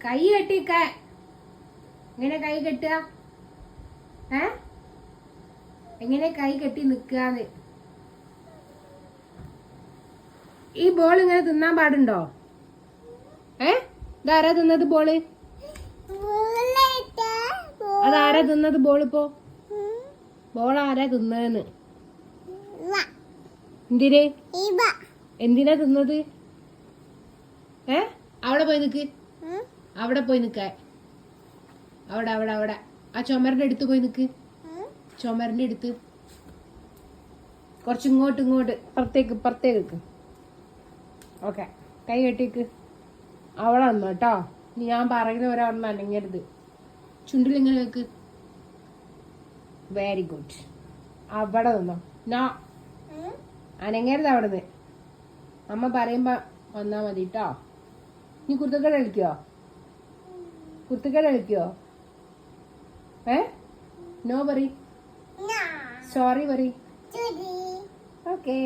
കൈ കെട്ടിക്ക. എങ്ങനെ കൈ കെട്ടുക? എങ്ങനെ കൈ കെട്ടി നിക്കാന്ന്? ഈ ബോൾ ഇങ്ങനെ തിന്നാൻ പാടുണ്ടോ? ഇതാരാ തിന്നത് ബോള്? അതാരാ തിന്നത് ബോളിപ്പോ? ബോൾ ആരാ തിന്നതെന്ന്? എന്തിന്? എന്തിനാ തിന്നത്? അവിടെ പോയി നിക്ക്. അവിടെ പോയി നിക്ക. അവിടെ അവിടെ അവിടെ ആ ചുമരിന്റെ അടുത്ത് പോയി നിക്ക്. ചുമരിന്റെ അടുത്ത് കുറച്ച് ഇങ്ങോട്ട് ഇങ്ങോട്ട് പുറത്തേക്ക്. ഓക്കെ, കൈ കെട്ടിക്ക്. അവിടെ വന്നു കേട്ടോ. ഞാൻ പറയുന്ന ഒരാളൊന്നും അനങ്ങരുത്. ചുണ്ടിലിങ്ങനെ വെക്ക്. Very good. അവിടെ നിന്നോ. നോ, അനങ്ങരുത് അവിടുന്ന്. അമ്മ പറയുമ്പോ വന്നാ മതി കേട്ടോ. നീ കുരുത്തക്കേട് കളിക്കോ? നോ പറ. സോറി പറ. ഓക്കേ.